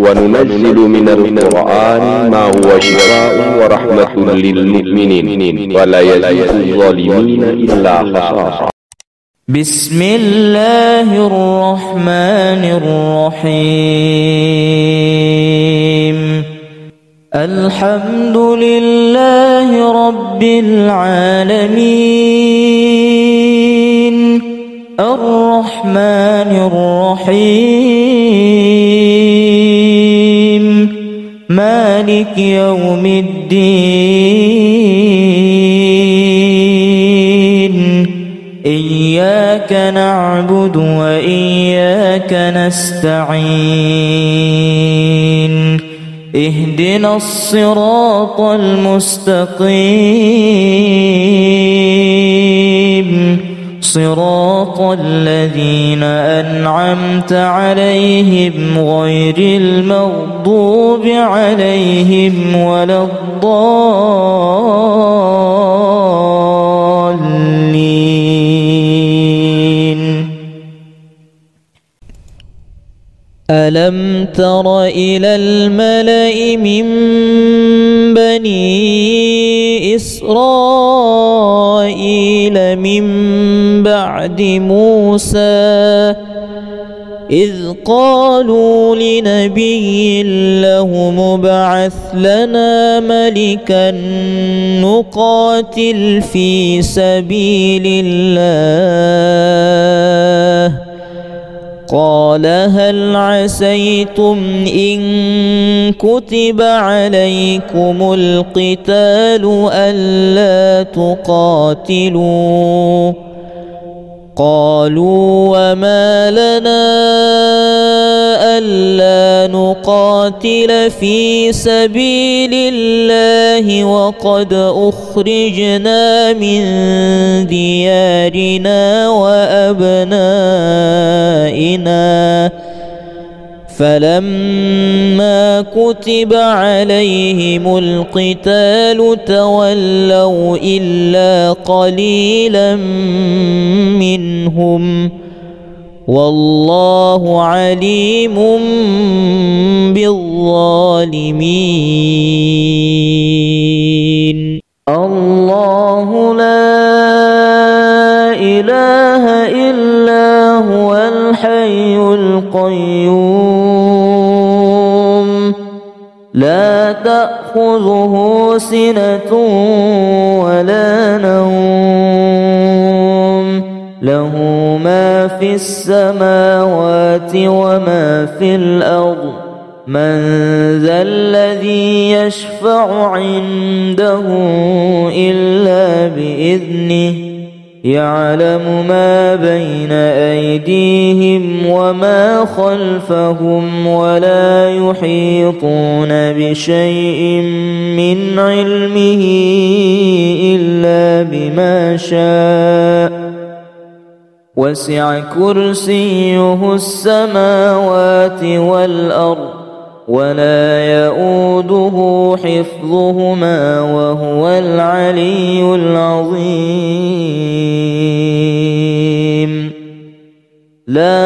وننزل من القرآن ما هو شفاء ورحمة للمؤمنين ولا يزيد الظالمين إلا خسارا. بسم الله الرحمن الرحيم. الحمد لله رب العالمين الرحمن الرحيم مالك يوم الدين. إياك نعبد وإياك نستعين. اهدنا الصراط المستقيم صراط الذين أنعمت عليهم غير المغضوب عليهم ولا الضالين. ألم تر إلى الملأ من بني إسرائيل من بعد موسى إذ قالوا لنبي له ابعث لنا ملكا نقاتل في سبيل الله قال هل عسيتم إن كتب عليكم القتال ألا تقاتلوا قالوا وما لنا ألا نقاتل في سبيل الله وقد أخرجنا من ديارنا وأبنائنا فلما كتب عليهم القتال تولوا إلا قليلا منهم والله عليم بالظالمين. الله لا إله إلا هو الحي القيوم لا تأخذه سنة ولا نوم له ما في السماوات وما في الأرض من ذا الذي يشفع عنده إلا بإذنه يعلم ما بين أيديهم وما خلفهم ولا يحيطون بشيء من علمه إلا بما شاء وسع كرسيه السماوات والأرض ولا يؤوده حفظهما وهو العلي العظيم. لا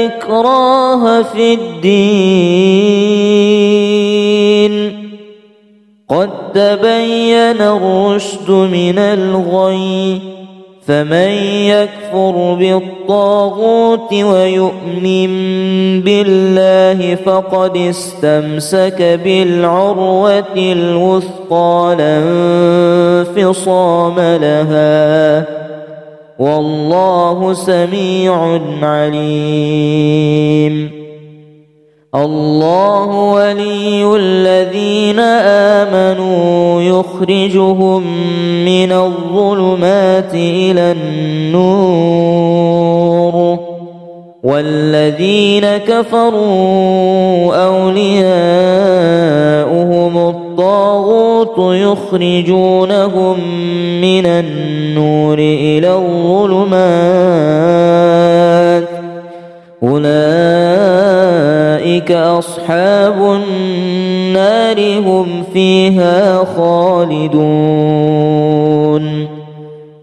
إكراه في الدين قد تبين الرشد من الغي فمن يكفر بالطاغوت ويؤمن بالله فقد استمسك بالعروة الوثقى لا انفصام لها والله سميع عليم. الله ولي الذين آمنوا يخرجهم من الظلمات إلى النور والذين كفروا أولياؤهم الطاغوت يخرجونهم من النور إلى الظلمات أولئك أصحاب النار هم فيها خالدون.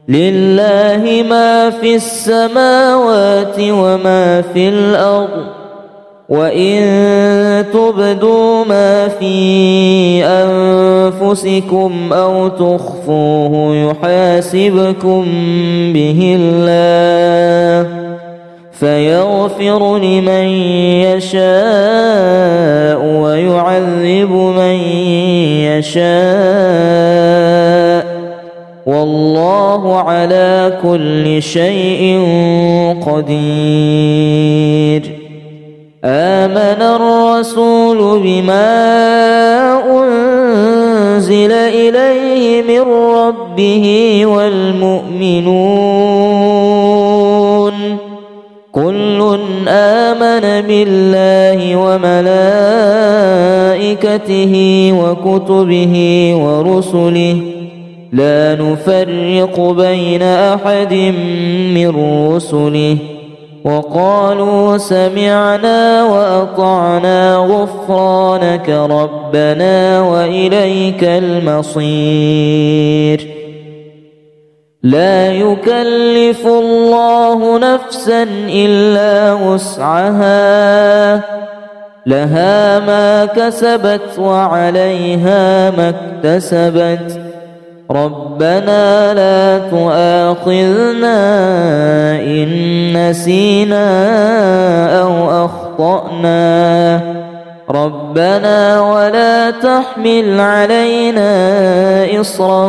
لله ما في السماوات وما في الأرض وإن تبدوا ما في أنفسكم أو تخفوه يحاسبكم به الله فيغفر لمن يشاء ويعذب من يشاء والله على كل شيء قدير. آمن الرسول بما أنزل إليه من ربه والمؤمنون كل آمن بالله وملائكته وكتبه ورسله لا نفرق بين أحد من رسله وقالوا سمعنا وأطعنا غفرانك ربنا وإليك المصير. لا يكلف الله نفسا إلا وسعها لها ما كسبت وعليها ما اكتسبت ربنا لا تؤاخذنا إن نسينا أو أخطأنا ربنا ولا تحمل علينا إصرا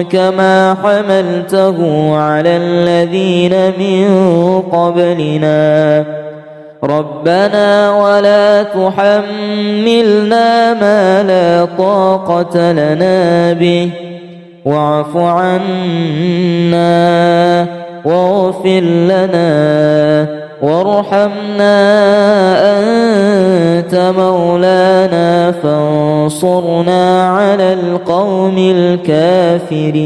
كما حملته على الذين من قبلنا ربنا ولا تحملنا ما لا طاقة لنا به واعف عنا واغفر لنا وارحمنا أنت مولانا فانصرنا على القوم الكافرين.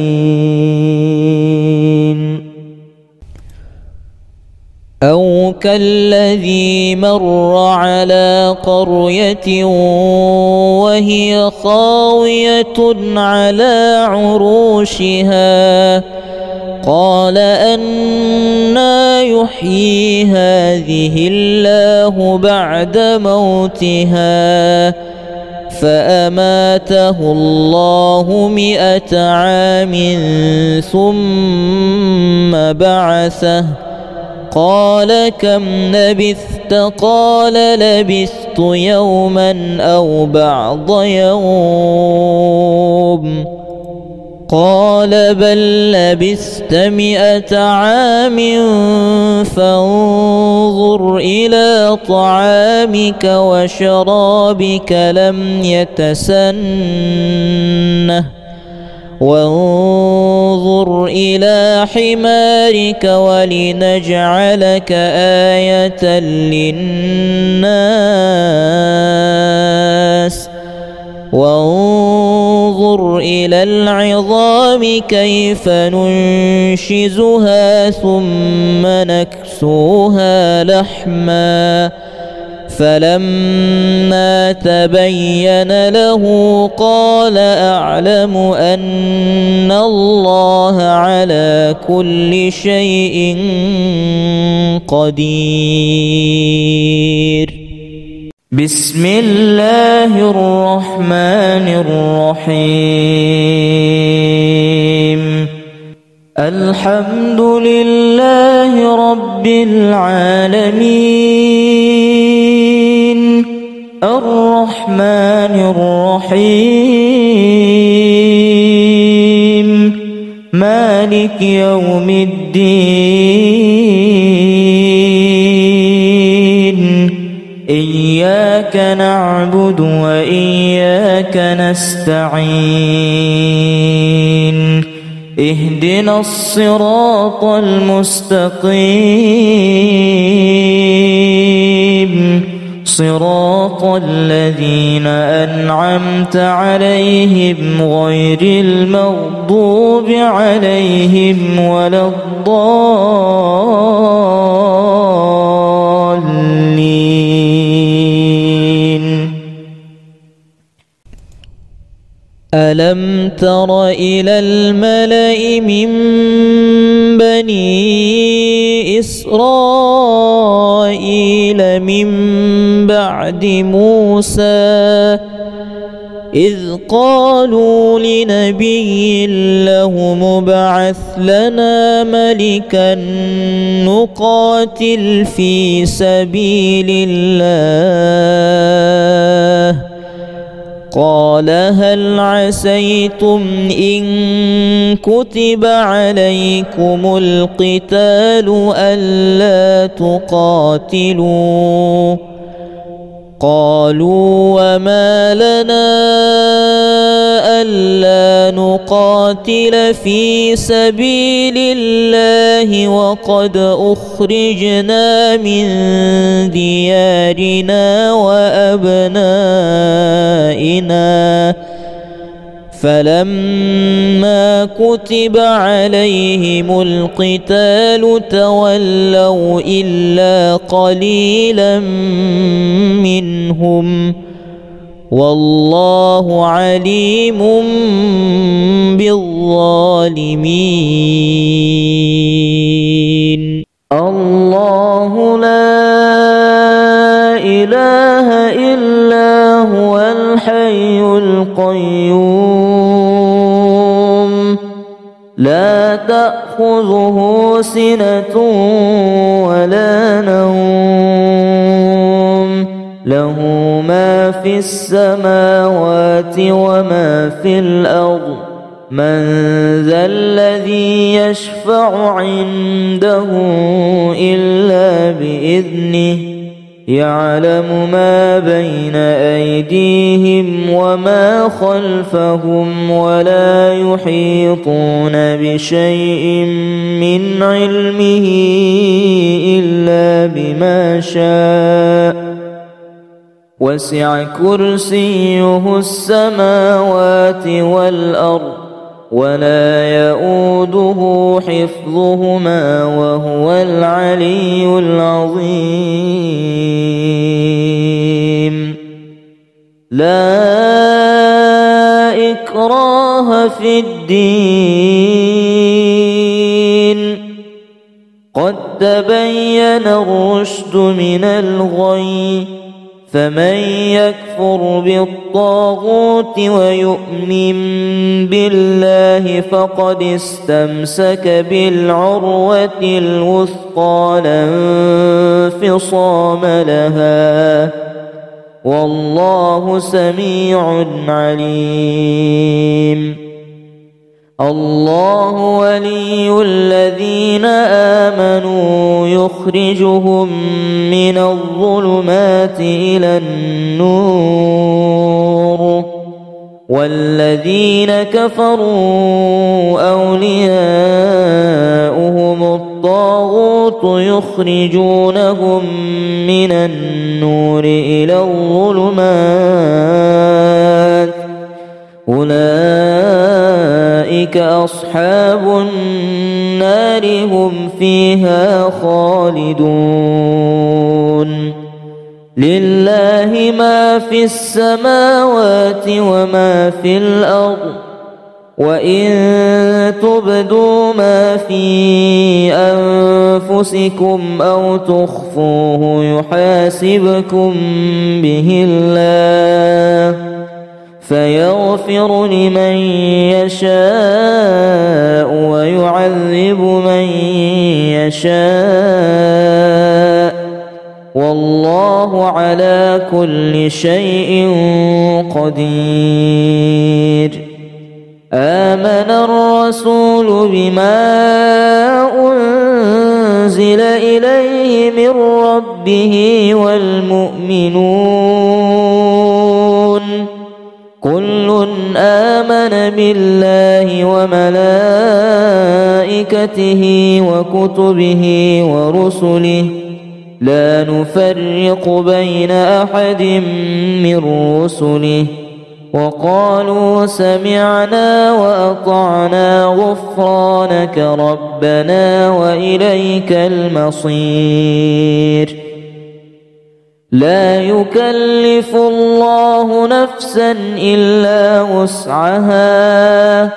أو كالذي مر على قرية وهي خاوية على عروشها قال أنى يحيي هذه الله بعد موتها فأماته الله 100 عام ثم بعثه قال كم لبثت قال لبثت يوما أو بعض يوم قال بل لبثت 100 عام فانظر إلى طعامك وشرابك لم يتسنه وانظر إلى حمارك ولنجعلك آية للناس وانظر إلى العظام كيف ننشزها ثم نكسوها لحما فلما تبين له قال أعلم أن الله على كل شيء قدير. بسم الله الرحمن الرحيم الحمد لله رب العالمين الرحمن الرحيم مالك يوم الدين إياك نعبد وإياك نستعين اهدنا الصراط المستقيم صراط الذين أنعمت عليهم غير المغضوب عليهم ولا الضالين. ألم تر إلى الملأ من بني إسرائيل إسرائيل من بعد موسى إذ قالوا لنبي له مبعث لنا ملكا نقاتل في سبيل الله قال هل عسيتم إن كتب عليكم القتال ألا تقاتلوا قالوا وما لنا ألا نقاتل في سبيل الله وقد أخرجنا من ديارنا وأبنائنا فلما كتب عليهم القتال تولوا إلا قليلا منهم والله عليم بالظالمين. الله لا إله إلا هو الحي القيوم لا تأخذه سنة ولا نوم له ما في السماوات وما في الأرض من ذا الذي يشفع عنده إلا بإذنه يعلم ما بين أيديهم وما خلفهم ولا يحيطون بشيء من علمه إلا بما شاء وسع كرسيه السماوات والأرض ولا يؤوده حفظهما وهو العلي العظيم. لا إكراه في الدين قد تبين الرشد من الغي فمن يكفر بالطاغوت ويؤمن بالله فقد استمسك بالعروة الوثقى لا انفصام لها والله سميع عليم. الله ولي الذين آمنوا يخرجهم من الظلمات إلى النور والذين كفروا أولياؤهم الطاغوت يخرجونهم من النور إلى الظلمات أولئك أصحاب النار هم فيها خالدون. لله ما في السماوات وما في الأرض وإن تبدوا ما في أنفسكم أو تخفوه يحاسبكم به الله فيغفر لمن يشاء ويعذب من يشاء والله على كل شيء قدير. آمن الرسول بما أنزل إليه من ربه والمؤمنون كل آمن بالله وملائكته وكتبه ورسله لا نفرق بين أحد من رسله وقالوا سمعنا وأطعنا غفرانك ربنا وإليك المصير. لا يكلف الله نفسا إلا وسعها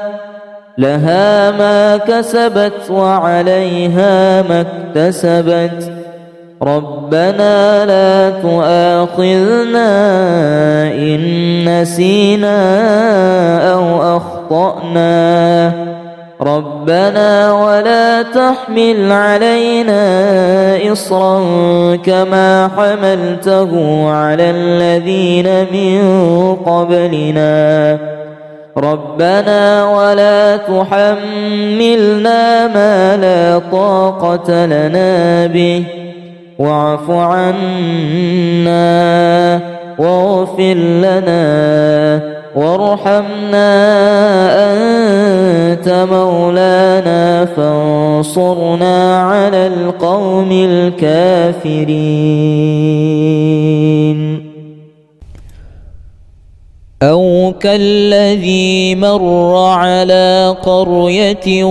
لها ما كسبت وعليها ما اكتسبت ربنا لا تؤاخذنا إن نسينا أو أخطأنا ربنا ولا تحمل علينا إصرا كما حملته على الذين من قبلنا ربنا ولا تحملنا ما لا طاقة لنا به واعف عنا واغفر لنا وارحمنا أنت مولانا فانصرنا على القوم الكافرين أو كالذي مر على قرية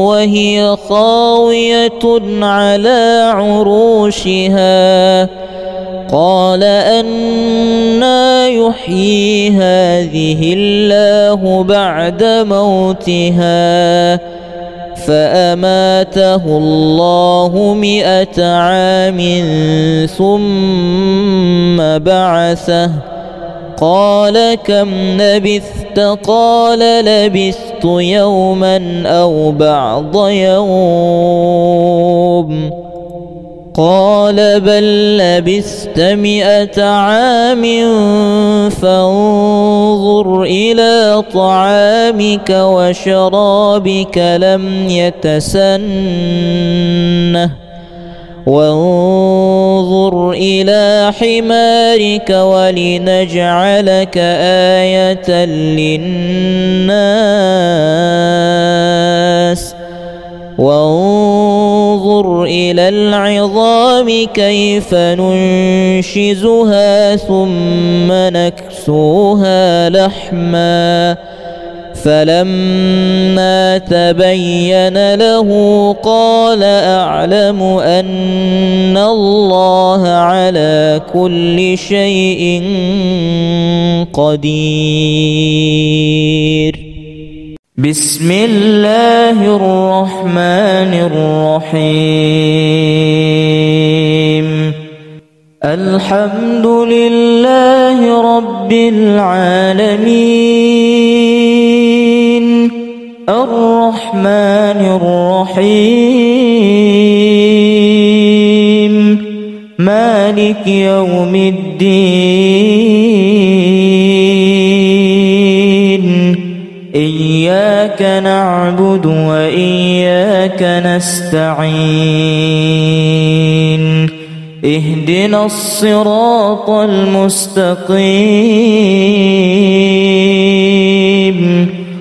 وهي خاوية على عروشها قال أنى يحيي هذه الله بعد موتها فأماته الله 100 عام ثم بعثه قال كم لبثت قال لبثت يوما أو بعض يوم قال بل لبثت 100 عام فانظر إلى طعامك وشرابك لم يتسنه وانظر إلى حمارك ولنجعلك آية للناس وانظر إلى العظام كيف ننشزها ثم نكسوها لحما فلما تبين له قال أعلم أن الله على كل شيء قدير بسم الله الرحمن الرحيم الحمد لله رب العالمين الرحمن الرحيم مالك يوم الدين إياك نعبد وإياك نستعين اهدنا الصراط المستقيم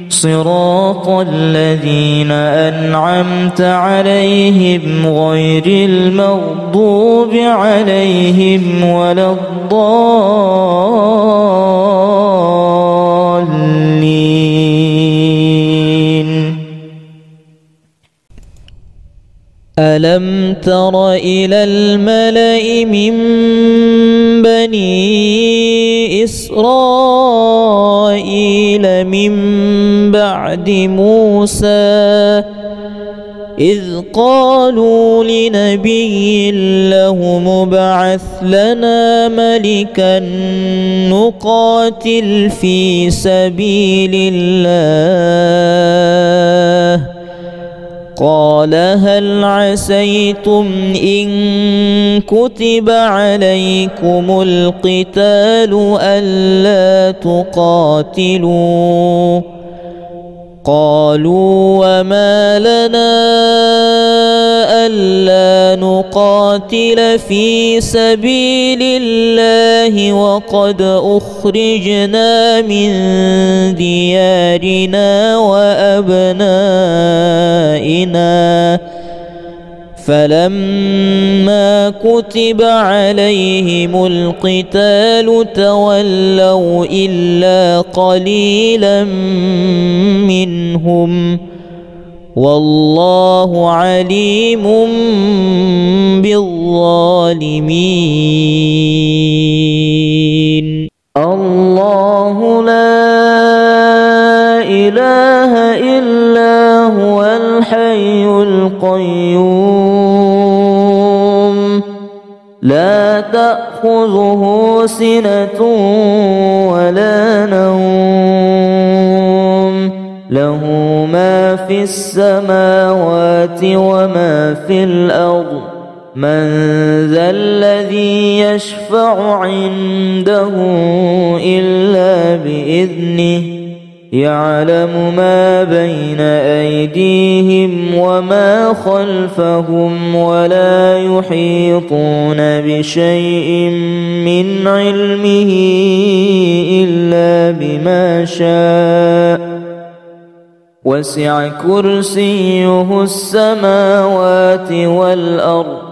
صراط الذين أنعمت عليهم غير المغضوب عليهم ولا الضالين ألم تر إلى الملأ من بني إسرائيل من بعد موسى إذ قالوا لنبي له مبعث لنا ملكا نقاتل في سبيل الله قال هل عسيتم إن كتب عليكم القتال ألا تقاتلوا قالوا وما لنا ألا نقاتل في سبيل الله وقد أخرجنا من ديارنا وأبنائنا فلما كتب عليهم القتال تولوا إلا قليلا منهم والله عليم بالظالمين الله لا إله إلا هو الحي القيوم تأخذه سنة ولا نوم له ما في السماوات وما في الأرض من ذا الذي يشفع عنده إلا بإذنه يعلم ما بين أيديهم وما خلفهم ولا يحيطون بشيء من علمه إلا بما شاء وسع كرسيه السماوات والأرض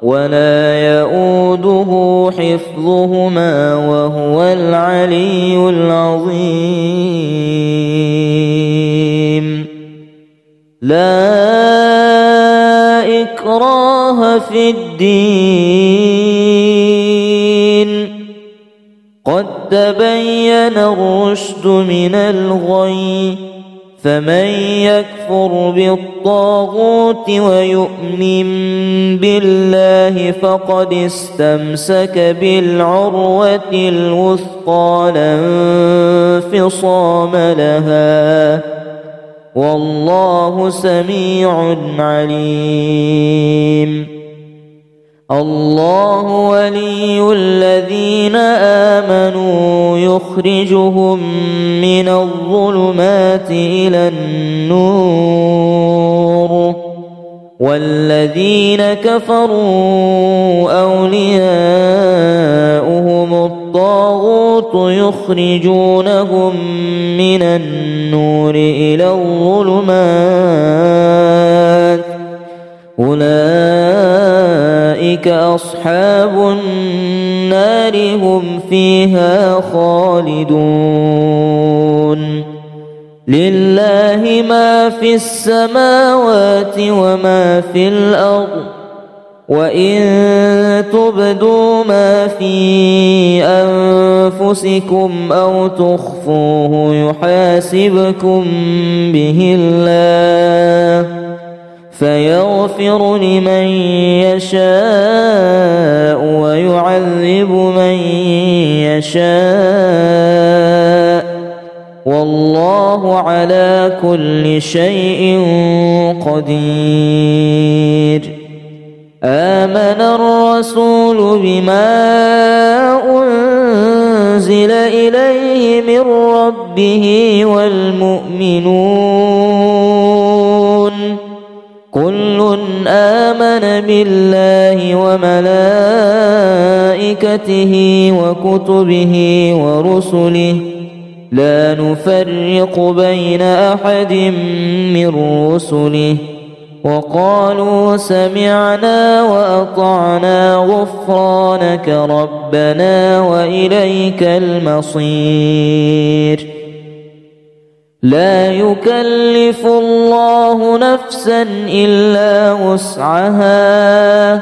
ولا يؤوده حفظهما وهو العلي العظيم. لا إكراه في الدين قد تبين الرشد من الغي فمن يكفر بالطاغوت ويؤمن بالله فقد استمسك بالعروة الوثقى لا انفصام لها والله سميع عليم. الله ولي الذين آمنوا يخرجهم من الظلمات إلى النور والذين كفروا أولياؤهم الطاغوت يخرجونهم من النور إلى الظلمات أولئك أصحاب النار هم فيها خالدون. لله ما في السماوات وما في الأرض وإن تبدوا ما في أنفسكم أو تخفوه يحاسبكم به الله فيغفر لمن يشاء ويعذب من يشاء والله على كل شيء قدير. آمن الرسول بما أنزل إليه من ربه والمؤمنون كل آمن بالله وملائكته وكتبه ورسله لا نفرق بين أحد من رسله وقالوا سمعنا وأطعنا غفرانك ربنا وإليك المصير. لا يكلف الله نفسا إلا وسعها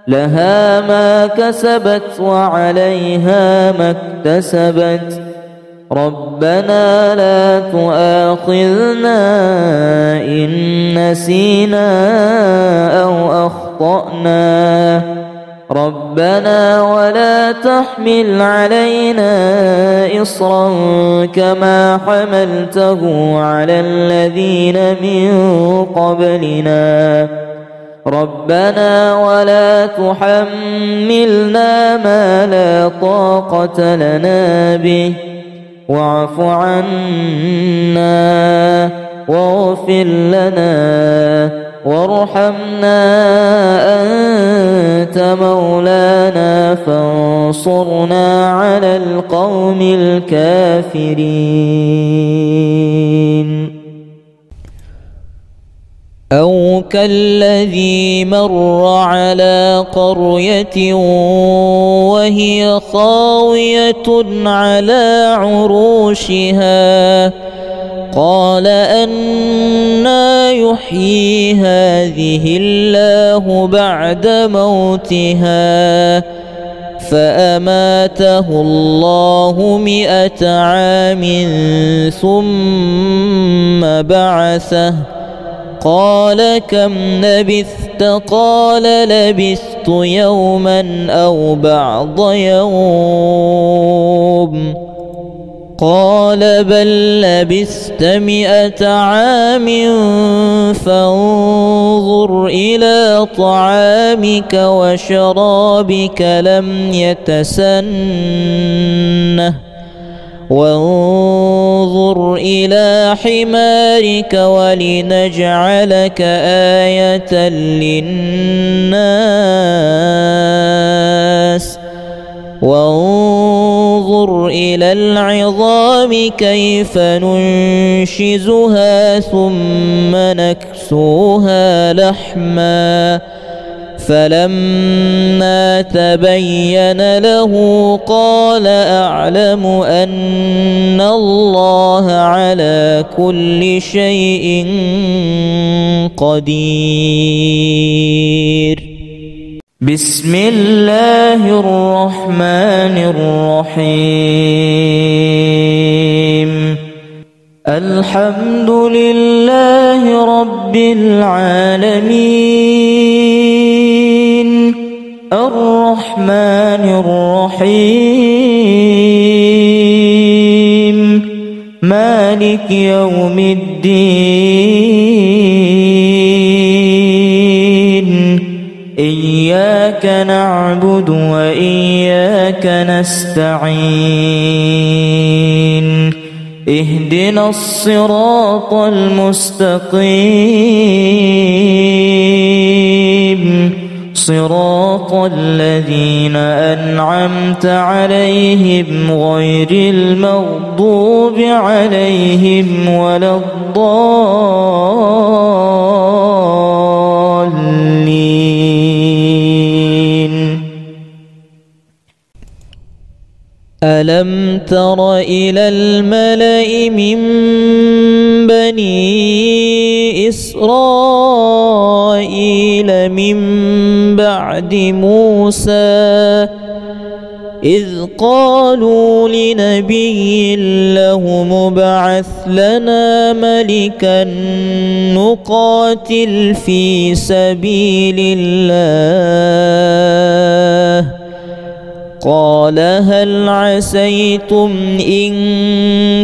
لها ما كسبت وعليها ما اكتسبت ربنا لا تؤاخذنا إن نسينا أو أخطأنا ربنا ولا تحمل علينا إصرا كما حملته على الذين من قبلنا ربنا ولا تحملنا ما لا طاقة لنا به واعف عنا واغفر لنا وارحمنا أنت مولانا فانصرنا على القوم الكافرين. أو كالذي مر على قرية وهي خاوية على عروشها قال أنى يحيي هذه الله بعد موتها فأماته الله 100 عام ثم بعثه قال كم لبثت قال لبثت لبثت يوما أو بعض يوم قال بل لبثت 100 عام فانظر إلى طعامك وشرابك لم يتسنه وانظر إلى حمارك ولنجعلك آية للناس وانظر إلى العظام كيف ننشزها ثم نكسوها لحما فلما تبين له قال أعلم أن الله على كل شيء قدير. بسم الله الرحمن الرحيم. الحمد لله رب العالمين الرحمن الرحيم مالك يوم الدين إياك نعبد وإياك نستعين اهدنا الصراط المستقيم صراط الذين أنعمت عليهم غير المغضوب عليهم ولا الضالين. ألم تر إلى الملأ من بني إسرائيل من بعد موسى إذ قالوا لنبي له ابعث لنا ملكا نقاتل في سبيل الله قال هل عسيتم إن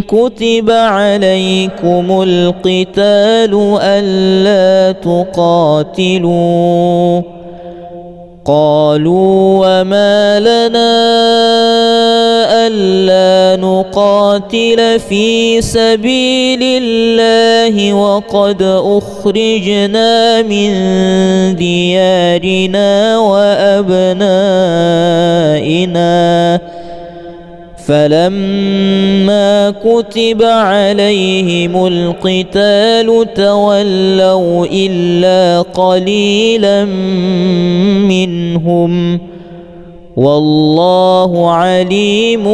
كتب عليكم القتال ألا تقاتلوا قالوا وما لنا ألا نقاتل في سبيل الله وقد أخرجنا من ديارنا وأبنائنا فلما كتب عليهم القتال تولوا إلا قليلا منهم والله عليم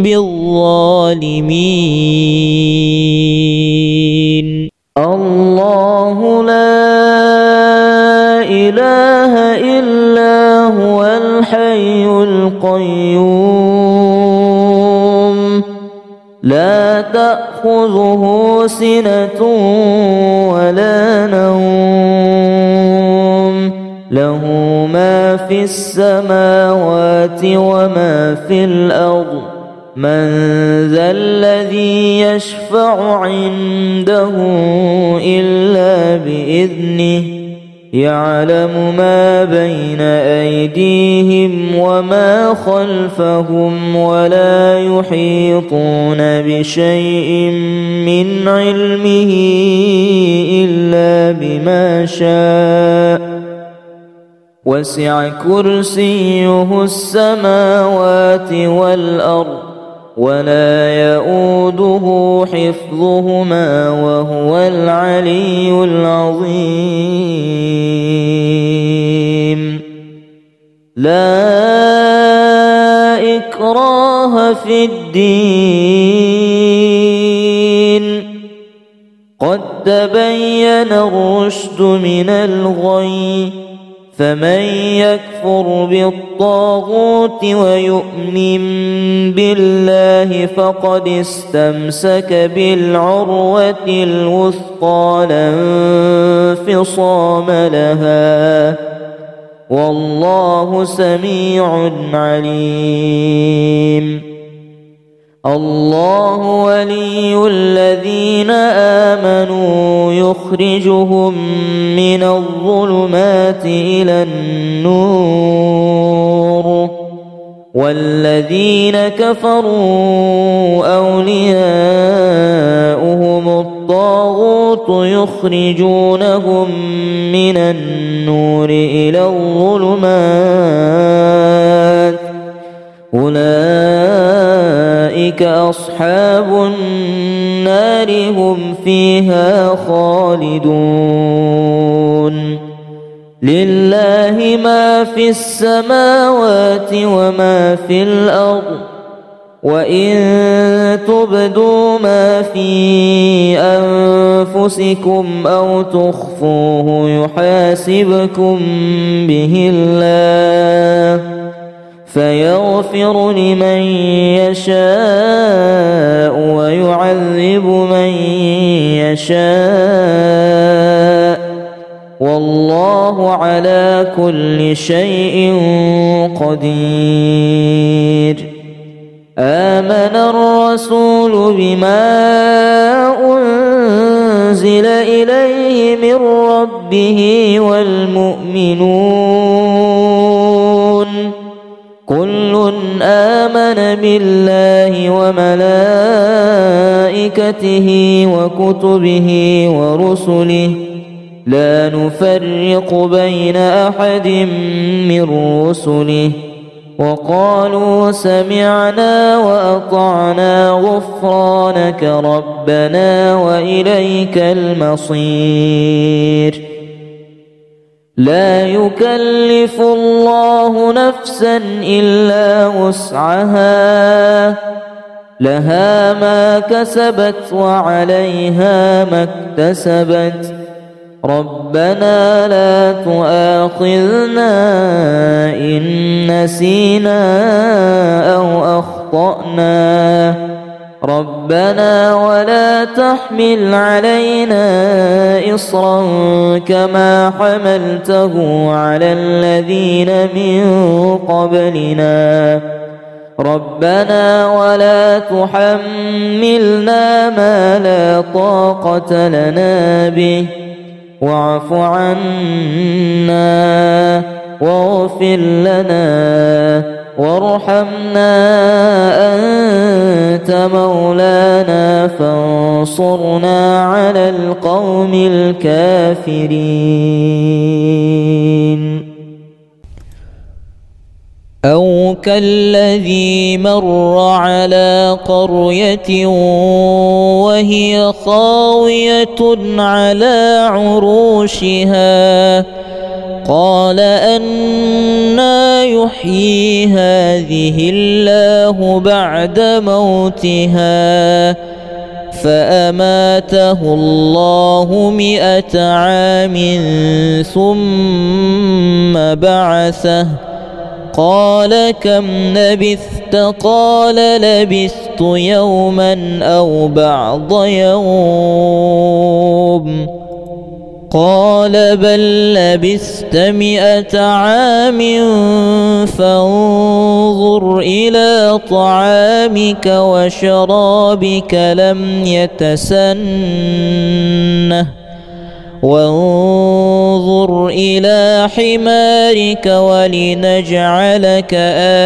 بالظالمين. الله لا إله إلا هو الحي القيوم لا تأخذه سنة ولا نوم له ما في السماوات وما في الأرض من ذا الذي يشفع عنده إلا بإذنه يعلم ما بين أيديهم وما خلفهم ولا يحيطون بشيء من علمه إلا بما شاء وسع كرسيه السماوات والأرض ولا يؤوده حفظهما وهو العلي العظيم. لا إكراه في الدين قد تبين الرشد من الغي فمن يكفر بالطاغوت ويؤمن بالله فقد استمسك بالعروة الوثقى لا انفصام لها والله سميع عليم. الله ولي الذين آمنوا يخرجهم من الظلمات إلى النور، والذين كفروا أولياؤهم الطاغوت يخرجونهم من النور إلى الظلمات، أولئك أصحاب النار هم فيها خالدون. لله ما في السماوات وما في الأرض، وإن تبدوا ما في أنفسكم أو تخفوه يحاسبكم به الله، فيغفر لمن يشاء ويعذب من يشاء، والله على كل شيء قدير. آمن الرسول بما أنزل إليه من ربه والمؤمنون كل آمن بالله وملائكته وكتبه ورسله لا نفرق بين أحد من رسله، وقالوا سمعنا وأطعنا غفرانك ربنا وإليك المصير. لا يكلف الله نفسا إلا وسعها، لها ما كسبت وعليها ما اكتسبت، ربنا لا تؤاخذنا إن نسينا أو أخطأنا، ربنا ولا تحمل علينا إصرا كما حملته على الذين من قبلنا، ربنا ولا تحملنا ما لا طاقة لنا به، واعف عنا واغفر لنا وارحمنا أنت مولانا فانصرنا على القوم الكافرين. أو كالذي مر على قرية وهي خاوية على عروشها قال أنى يحيي هذه الله بعد موتها، فأماته الله 100 عام ثم بعثه، قال كم لبثت؟ قال لبثت يوما أو بعض يوم، قال بل لبثت 100 عام فانظر إلى طعامك وشرابك لم يتسنه، وانظر إلى حمارك ولنجعلك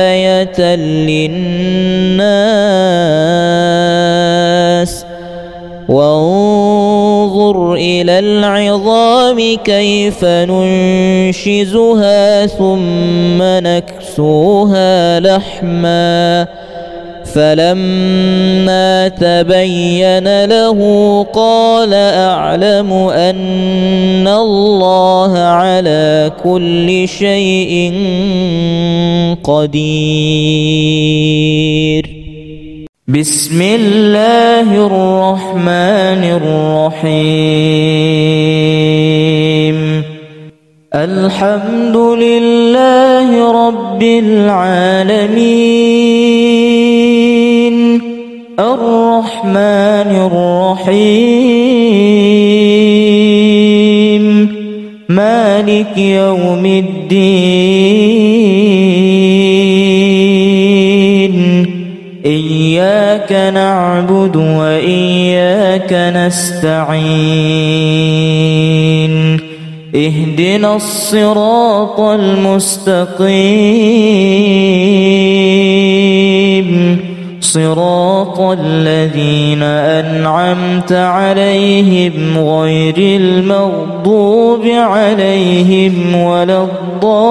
آية للناس، وانظر إلى العظام كيف ننشزها ثم نكسوها لحما، فلما تبين له قال أعلم أن الله على كل شيء قدير. بسم الله الرحمن الرحيم. الحمد لله رب العالمين، الرحمن الرحيم، مالك مالك يوم الدين إياك نعبد وإياك نستعين اهدنا الصراط المستقيم صراط الذين أنعمت عليهم غير المغضوب عليهم ولا الضالين.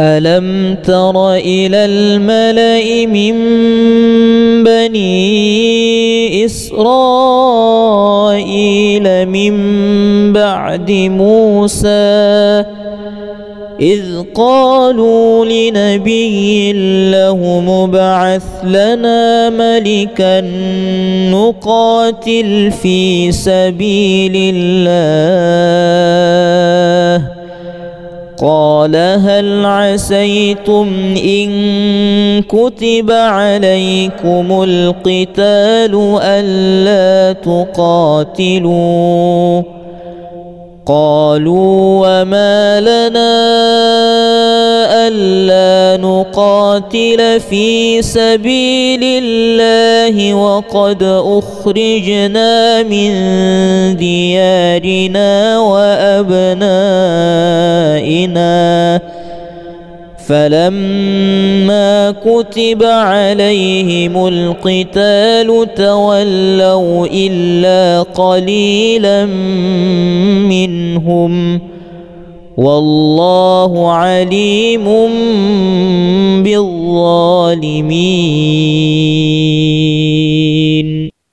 ألم تر إلى الملأ من بني إسرائيل من بعد موسى إذ قالوا لنبي له مبعث لنا ملكا نقاتل في سبيل الله قال هل عسيتم إن كتب عليكم القتال ألا تقاتلوا قالوا وما لنا ألا نقاتل في سبيل الله وقد أخرجنا من ديارنا وأبنائنا فلما كتب عليهم القتال تولوا إلا قليلا منهم والله عليم بالظالمين.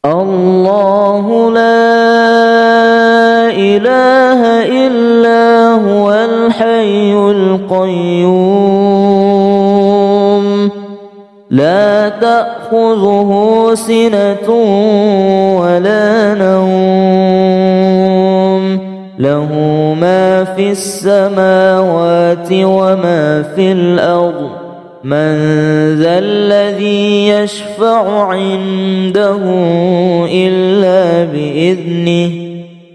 الله لا إله إلا هو الحي القيوم لا تأخذه سنة ولا نوم له ما في السماوات وما في الأرض من ذا الذي يشفع عنده إلا بإذنه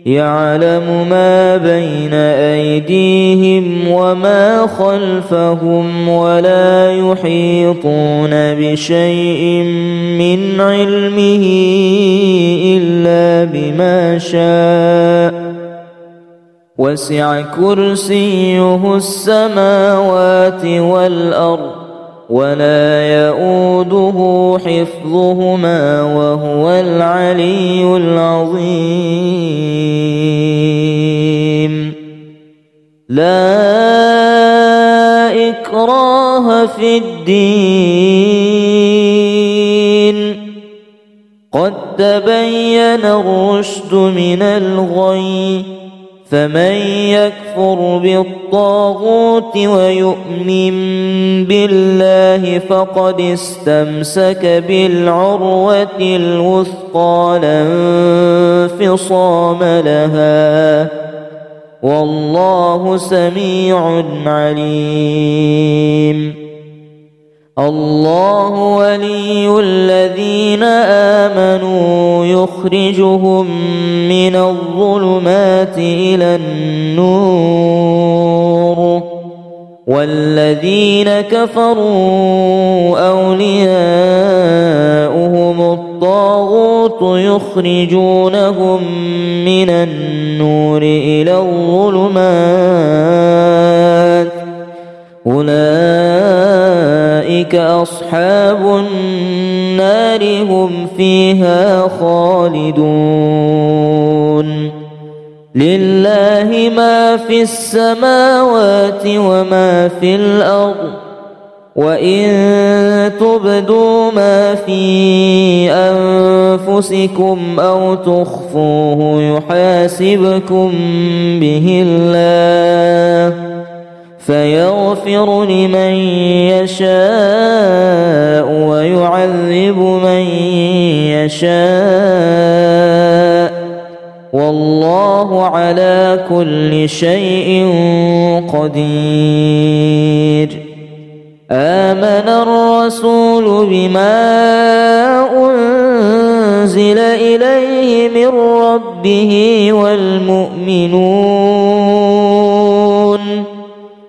يعلم ما بين أيديهم وما خلفهم ولا يحيطون بشيء من علمه إلا بما شاء وسع كرسيه السماوات والأرض ولا يؤوده حفظهما وهو العلي العظيم. لا إكراه في الدين قد تبين الرشد من الغي فمن يكفر بالطاغوت ويؤمن بالله فقد استمسك بالعروة الوثقى لا انفصام لها والله سميع عليم. الله ولي الذين آمنوا يخرجهم من الظلمات إلى النور والذين كفروا أولياؤهم الطاغوت يخرجونهم من النور إلى الظلمات أولئك أصحاب النار هم فيها خالدون. لله ما في السماوات وما في الأرض وإن تبدوا ما في أنفسكم أو تخفوه يحاسبكم به الله فيغفر لمن يشاء ويعذب من يشاء والله على كل شيء قدير. آمن الرسول بما أنزل إليه من ربه والمؤمنون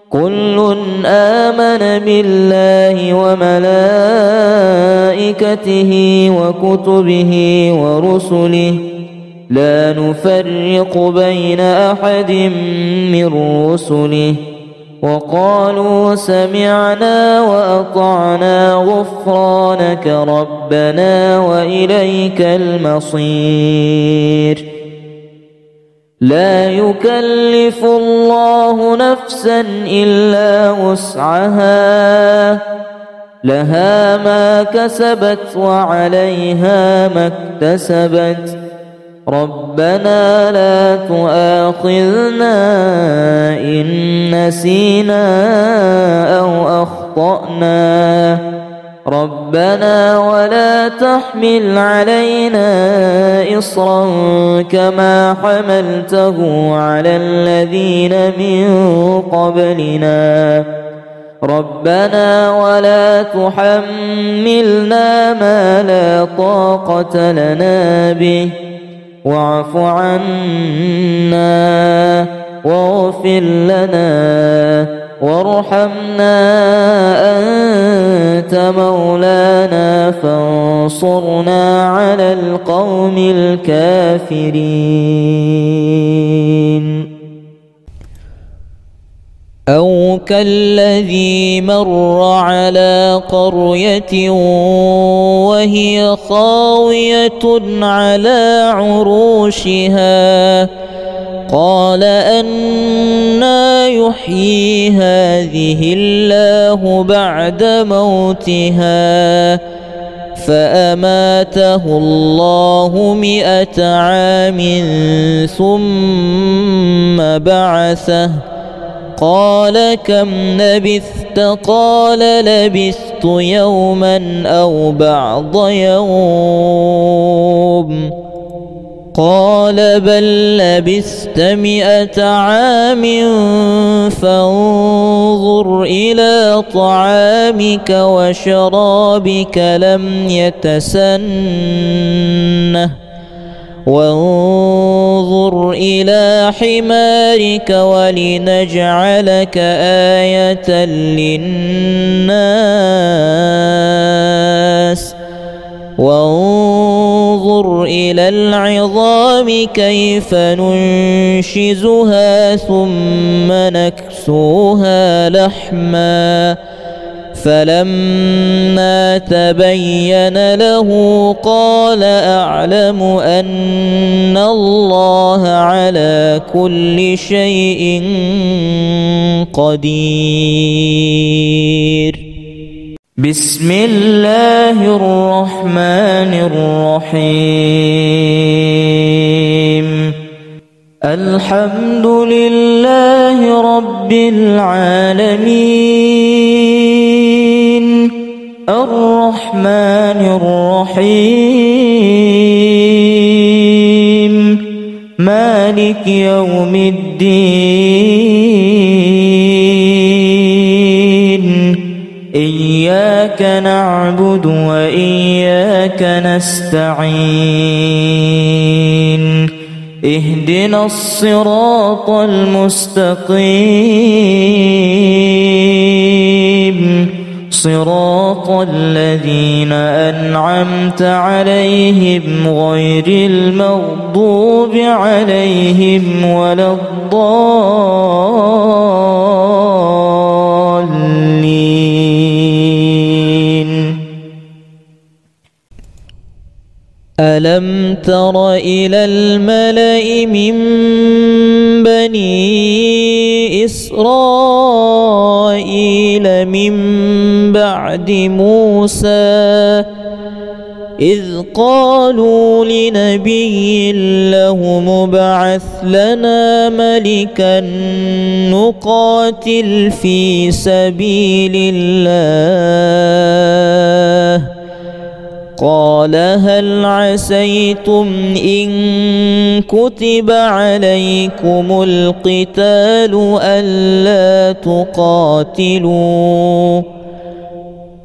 كل آمن بالله وملائكته وكتبه ورسله لا نفرق بين أحد من رسله وقالوا سمعنا وأطعنا غفرانك ربنا وإليك المصير لا يكلف الله نفسا إلا وسعها لها ما كسبت وعليها ما اكتسبت ربنا لا تؤاخذنا إن نسينا أو أخطأنا ربنا ولا تحمل علينا إصرا كما حملته على الذين من قبلنا ربنا ولا تحملنا ما لا طاقة لنا به واعف عنا واغفر لنا وارحمنا أنت مولانا فانصرنا على القوم الكافرين أو كالذي مر على قرية وهي خاوية على عروشها قال أنى يحيي هذه الله بعد موتها فأماته الله 100 عام ثم بعثه قال كم لبثت قال لبثت يوما أو بعض يوم قال بل لبثت 100 عام فانظر إلى طعامك وشرابك لم يتسنه وانظر إلى حمارك ولنجعلك آية للناس وانظر إلى العظام كيف ننشزها ثم نكسوها لحما فلما تبين له قال أعلم أن الله على كل شيء قدير بسم الله الرحمن الرحيم الحمد لله رب العالمين الرحمن الرحيم مالك يوم الدين إياك نعبد وإياك نستعين اهدنا الصراط المستقيم صراط الذين أنعمت عليهم غير المغضوب عليهم ولا الضالين ألم تر إلى الملأ من بني إسرائيل من بعد موسى إذ قالوا لنبي له مبعث لنا ملكا نقاتل في سبيل الله قال هل عسيتم إن كتب عليكم القتال ألا تقاتلوا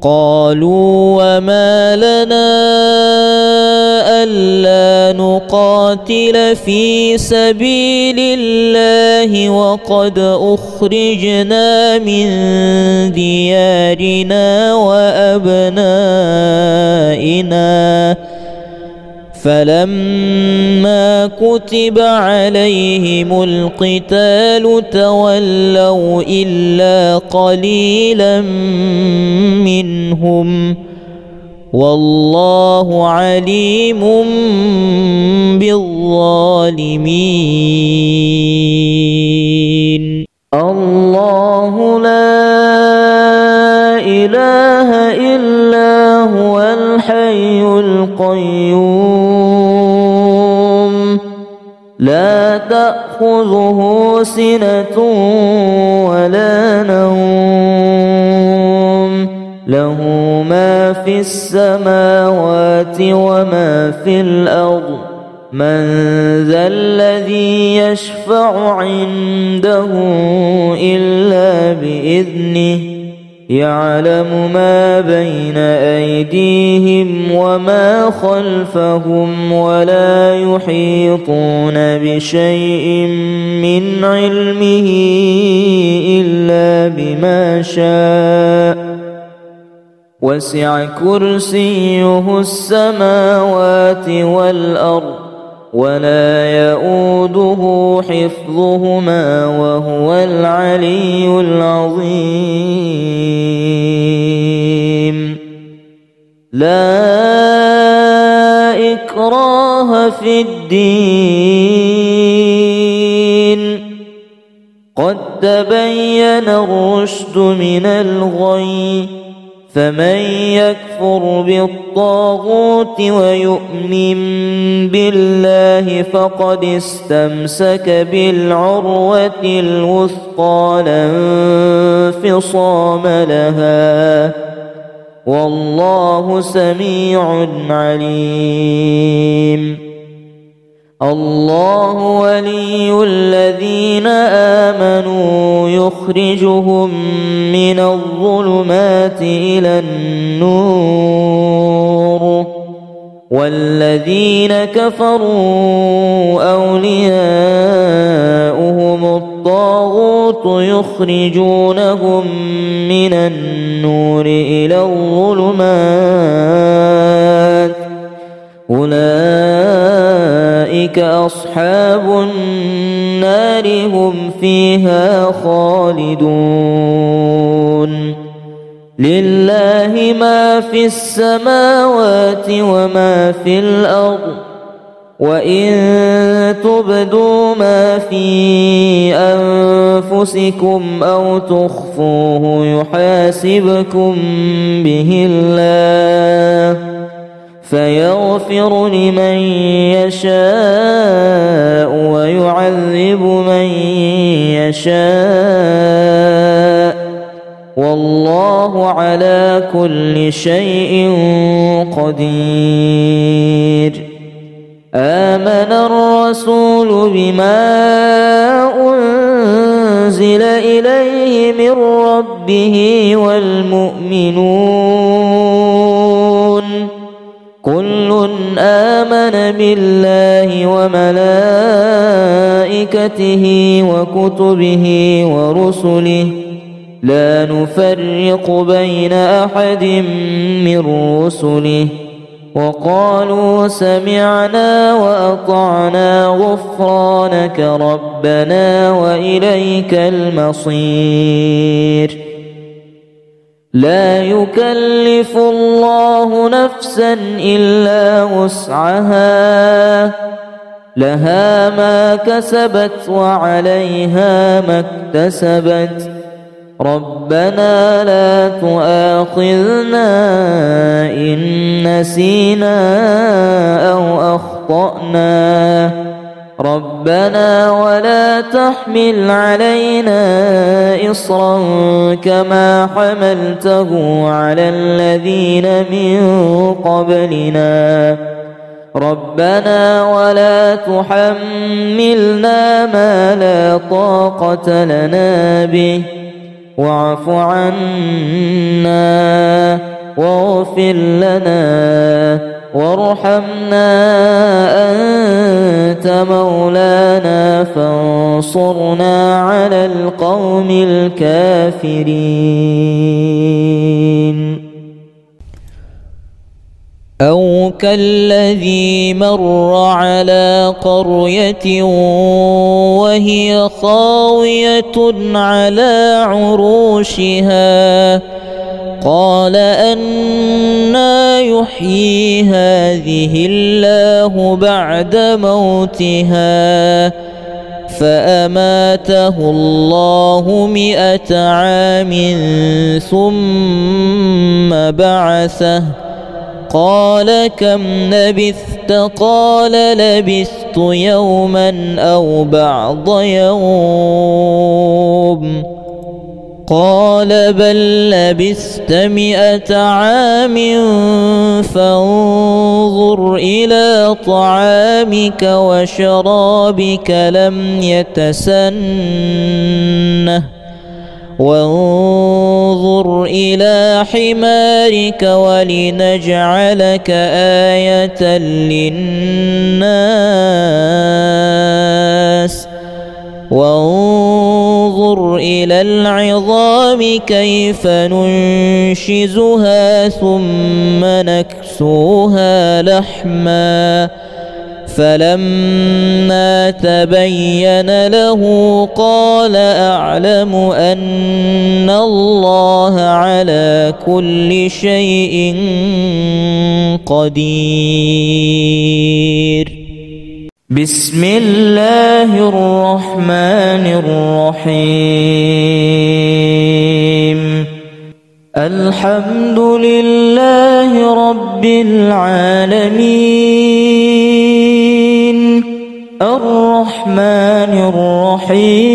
قالوا وما لنا ألا نقاتل في سبيل الله وقد أخرجنا من ديارنا وأبنائنا فلما كتب عليهم القتال تولوا إلا قليلا منهم والله عليم بالظالمين. الله لا إله إلا هو الحي القيوم لا تأخذه سنة ولا نوم له ما في السماوات وما في الأرض من ذا الذي يشفع عنده إلا بإذنه يعلم ما بين أيديهم وما خلفهم ولا يحيطون بشيء من علمه إلا بما شاء وسع كرسيه السماوات والأرض ولا يؤوده حفظهما وهو العلي العظيم. لا إكراه في الدين قد تبين الرشد من الغي فمن يكفر بالطاغوت ويؤمن بالله فقد استمسك بالعروة الوثقى لا انفصام لها والله سميع عليم. الله ولي الذين آمنوا يخرجهم من الظلمات إلى النور والذين كفروا أولياؤهم الطاغوت يخرجونهم من النور إلى الظلمات أولئك أصحاب النار هم فيها خالدون. لله ما في السماوات وما في الأرض وإن تبدوا ما في أنفسكم أو تخفوه يحاسبكم به الله فيغفر لمن يشاء ويعذب من يشاء والله على كل شيء قدير. آمن الرسول بما أنزل إليه من ربه والمؤمنون كل آمن بالله وملائكته وكتبه ورسله لا نفرق بين أحد من رسله وقالوا سمعنا وأطعنا غفرانك ربنا وإليك المصير. لا يكلف الله نفسا إلا وسعها لها ما كسبت وعليها ما اكتسبت ربنا لا تؤاخذنا إن نسينا أو أخطأنا ربنا ولا تحمل علينا إصرا كما حملته على الذين من قبلنا ربنا ولا تحملنا ما لا طاقة لنا به واعف عنا واغفر لنا وارحمنا أنت مولانا فانصرنا على القوم الكافرين. أو كالذي مر على قرية وهي خاوية على عروشها قال أنى يحيي هذه الله بعد موتها فأماته الله 100 عام ثم بعثه قال كم لبثت قال لبثت يوما أو بعض يوم قال بل لبثت 100 عام فانظر إلى طعامك وشرابك لم يتسنه وانظر إلى حمارك ولنجعلك آية للناس وانظر إلى العظام كيف ننشزها ثم نكسوها لحما فلما تبين له قال أعلم أن الله على كل شيء قدير. بسم الله الرحمن الرحيم. الحمد لله رب العالمين الرحمن الرحيم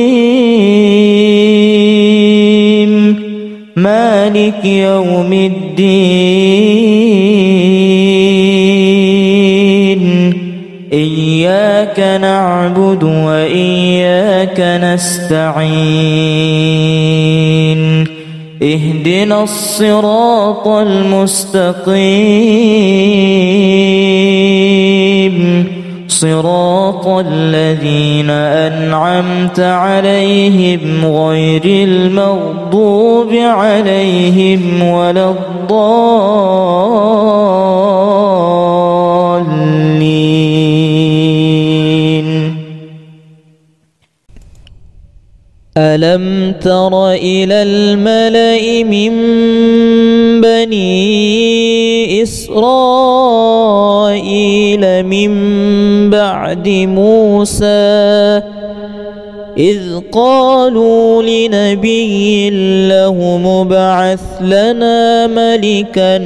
مالك يوم الدين إياك نعبد وإياك نستعين اهدنا الصراط المستقيم صراط الذين أنعمت عليهم غير المغضوب عليهم ولا الضالين. ألم تر إلى الملأ من بني إسرائيل من بعد موسى إذ قالوا لنبي له ابعث لنا ملكا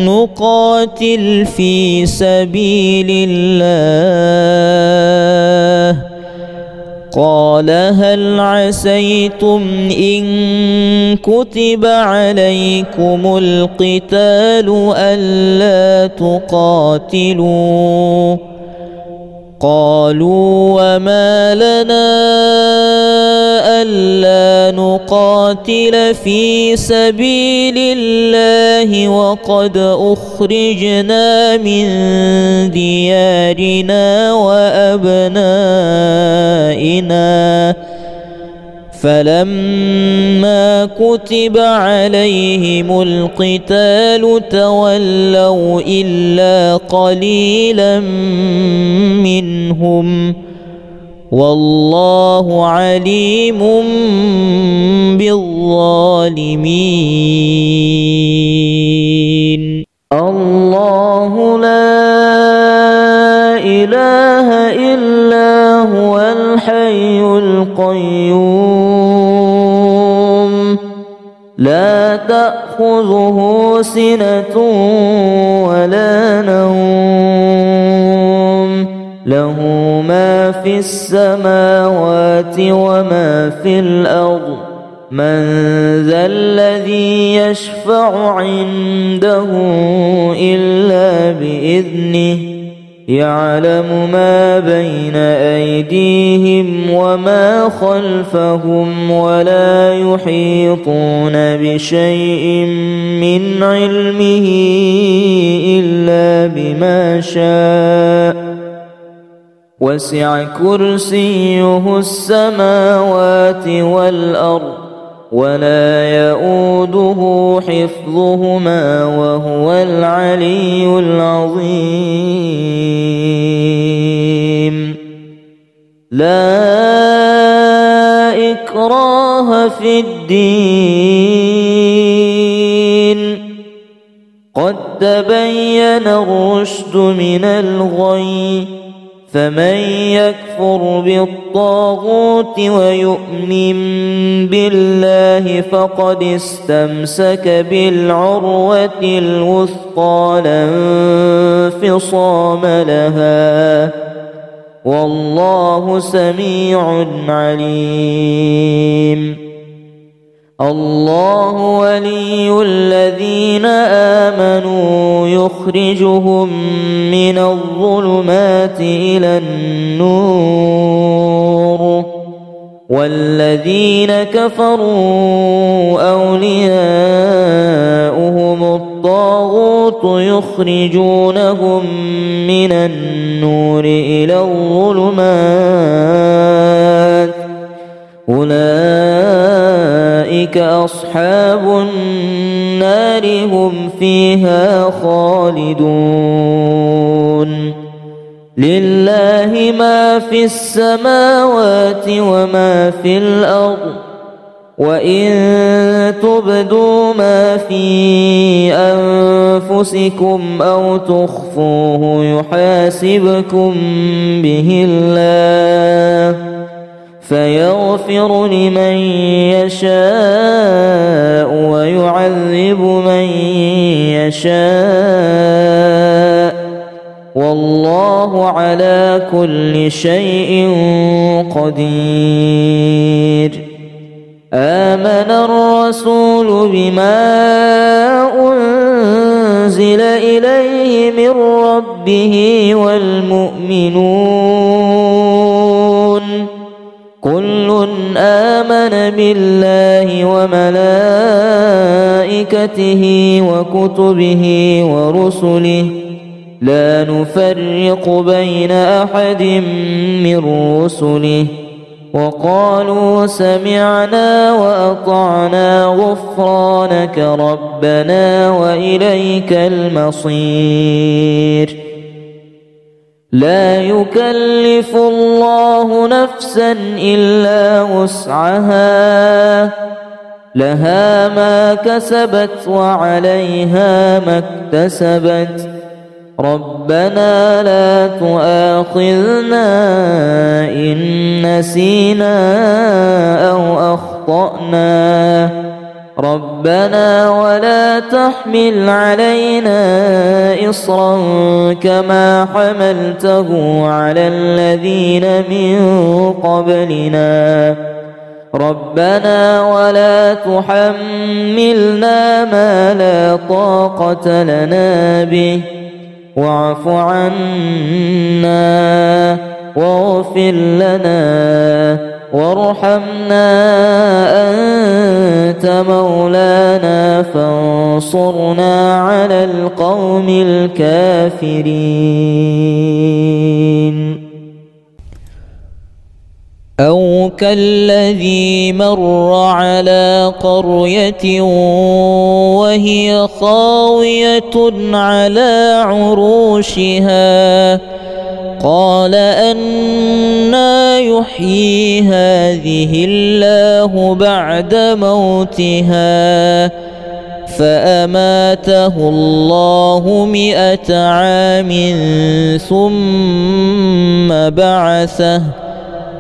نقاتل في سبيل الله قال هل عسيتم إن كتب عليكم القتال ألا تقاتلوا قالوا وما لنا ألا نقاتل في سبيل الله وقد أخرجنا من ديارنا وأبنائنا فلما كتب عليهم القتال تولوا إلا قليلا منهم والله عليم بالظالمين. الله لا إله إلا هو الحي القيوم لا تأخذه سنة ولا نوم له ما في السماوات وما في الأرض من ذا الذي يشفع عنده إلا بإذنه يعلم ما بين أيديهم وما خلفهم ولا يحيطون بشيء من علمه إلا بما شاء وسع كرسيه السماوات والأرض ولا يؤوده حفظهما وهو العلي العظيم. لا إكراه في الدين قد تبين الرشد من الغي فمن يكفر بالطاغوت ويؤمن بالله فقد استمسك بالعروة الوثقى لا انفصام لها والله سميع عليم. الله ولي الذين آمنوا يخرجهم من الظلمات إلى النور والذين كفروا أولياؤهم الطاغوت يخرجونهم من النور إلى الظلمات أولئك أصحاب النار هم فيها خالدون. لله ما في السماوات وما في الأرض وإن تبدوا ما في أنفسكم أو تخفوه يحاسبكم به الله فيغفر لمن يشاء ويعذب من يشاء والله على كل شيء قدير. آمن الرسول بما أنزل إليه من ربه والمؤمنون كل آمن بالله وملائكته وكتبه ورسله لا نفرق بين أحد من رسله وقالوا سمعنا وأطعنا غفرانك ربنا وإليك المصير. لا يكلف الله نفسا إلا وسعها لها ما كسبت وعليها ما اكتسبت ربنا لا تؤاخذنا إن نسينا أو أخطأنا ربنا ولا تحمل علينا إصرا كما حملته على الذين من قبلنا ربنا ولا تحملنا ما لا طاقة لنا به واعف عنا واغفر لنا وارحمنا أنت مولانا فانصرنا على القوم الكافرين. أو كالذي مر على قرية وهي خاوية على عروشها قال أنى يحيي هذه الله بعد موتها فأماته الله 100 عام ثم بعثه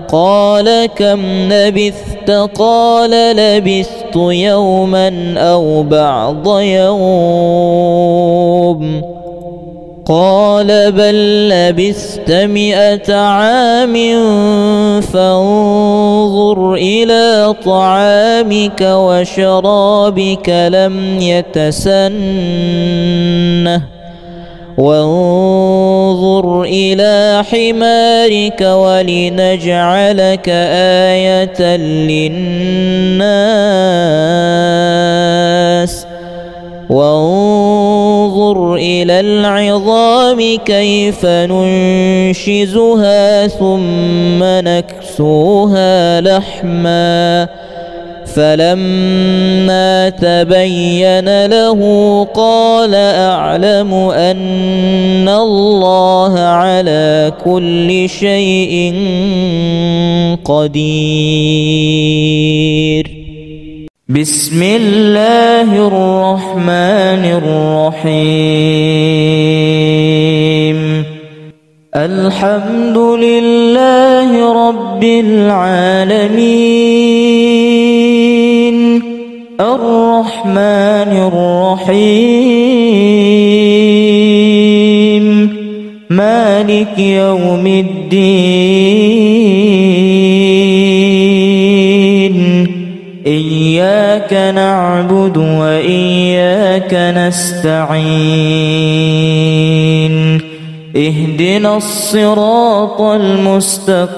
قال كم لبثت قال لبثت يوما أو بعض يوم قال بل لبثت 100 عام فانظر إلى طعامك وشرابك لم يتسنه وانظر إلى حمارك ولنجعلك آية للناس وانظر إلى العظام كيف ننشزها ثم نكسوها لحما فلما تبين له قال أعلم أن الله على كل شيء قدير. بسم الله الرحمن الرحيم. الحمد لله رب العالمين الرحمن الرحيم مالك يوم الدين إياك نعبد وإياك نستعين اهدنا الصراط المستقيم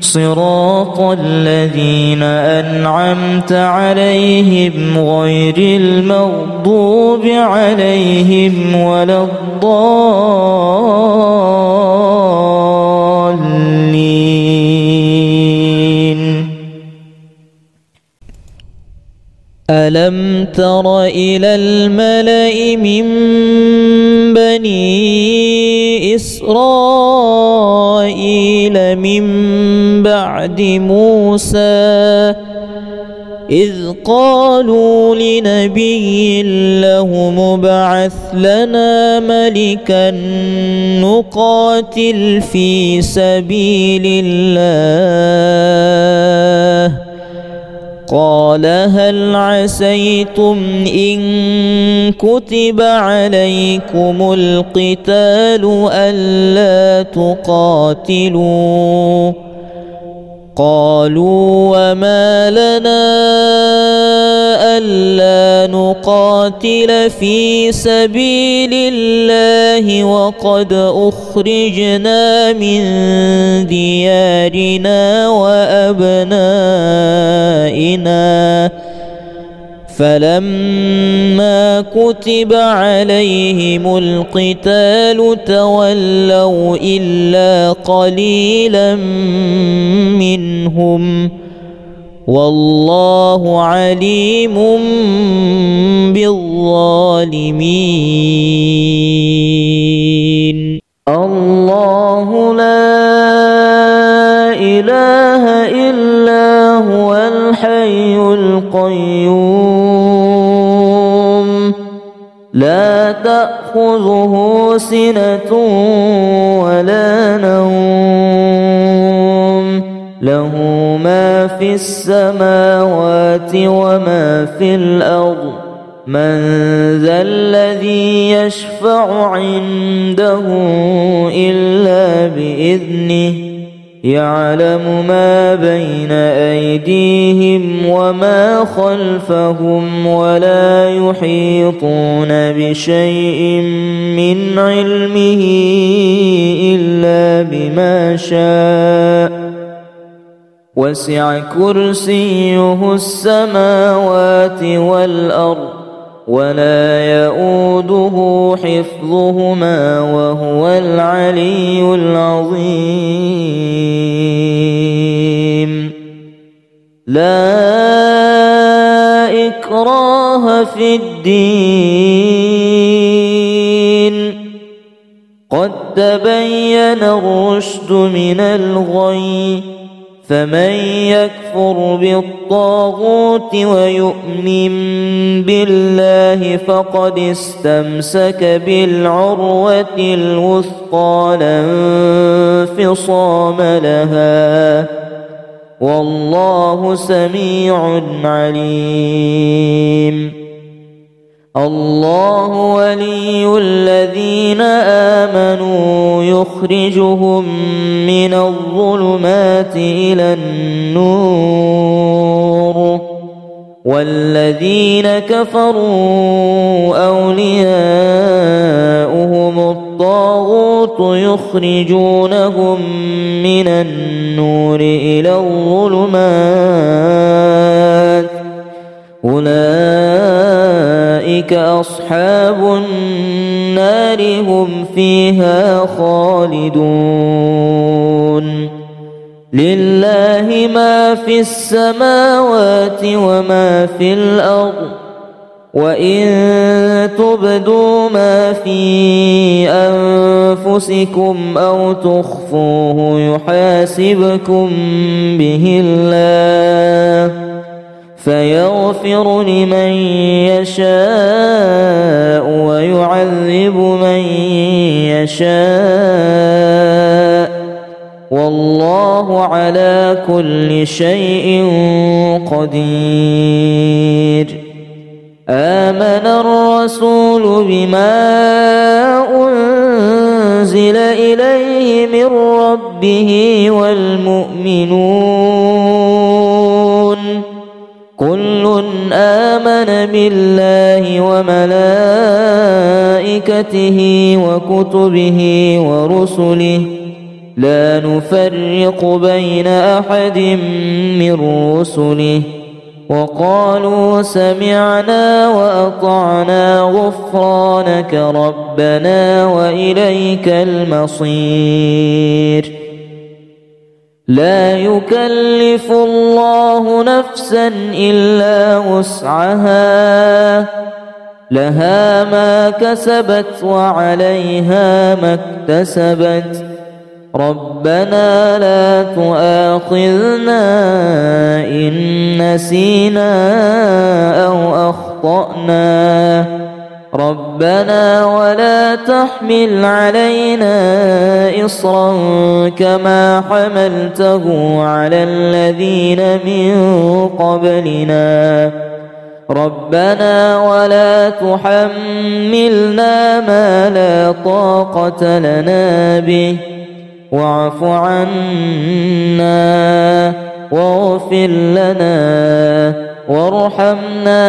صراط الذين أنعمت عليهم غير المغضوب عليهم ولا الضالين. ألم تر إلى الملأ من بني إسرائيل من بعد موسى إذ قالوا لنبي له مبعث لنا ملكا نقاتل في سبيل الله قال هل عسيتم إن كتب عليكم القتال ألا تقاتلوا قالوا وما لنا ألا نقاتل في سبيل الله وقد أخرجنا من ديارنا وأبنائنا فلما كتب عليهم القتال تولوا إلا قليلا منهم والله عليم بالظالمين. الله لا إله إلا هو الحي القيوم لا تأخذه سنة ولا نوم له ما في السماوات وما في الأرض من ذا الذي يشفع عنده إلا بإذنه يعلم ما بين أيديهم وما خلفهم ولا يحيطون بشيء من علمه إلا بما شاء وسع كرسيه السماوات والأرض ولا يؤوده حفظهما وهو العلي العظيم. لا إكراه في الدين قد تبين الرشد من الغي فمن يكفر بالطاغوت ويؤمن بالله فقد استمسك بالعروة الوثقى لا انفصام لها والله سميع عليم. الله ولي الذين آمنوا يخرجهم من الظلمات إلى النور والذين كفروا أولياؤهم الطاغوت يخرجونهم من النور إلى الظلمات أولئك أصحاب النار هم فيها خالدون لله ما في السماوات وما في الأرض وإن تبدوا ما في أنفسكم أو تخفوه يحاسبكم به الله فيغفر لمن يشاء ويعذب من يشاء والله على كل شيء قدير آمن الرسول بما أنزل إليه من ربه والمؤمنون كل آمن بالله وملائكته وكتبه ورسله لا نفرق بين أحد من رسله وقالوا سمعنا وأطعنا غفرانك ربنا وإليك المصير لا يكلف الله نفسا إلا وسعها لها ما كسبت وعليها ما اكتسبت ربنا لا تؤاخذنا إن نسينا أو أخطأنا ربنا ولا تحمل علينا إصرا كما حملته على الذين من قبلنا ربنا ولا تحملنا ما لا طاقة لنا به واعف عنا واغفر لنا وارحمنا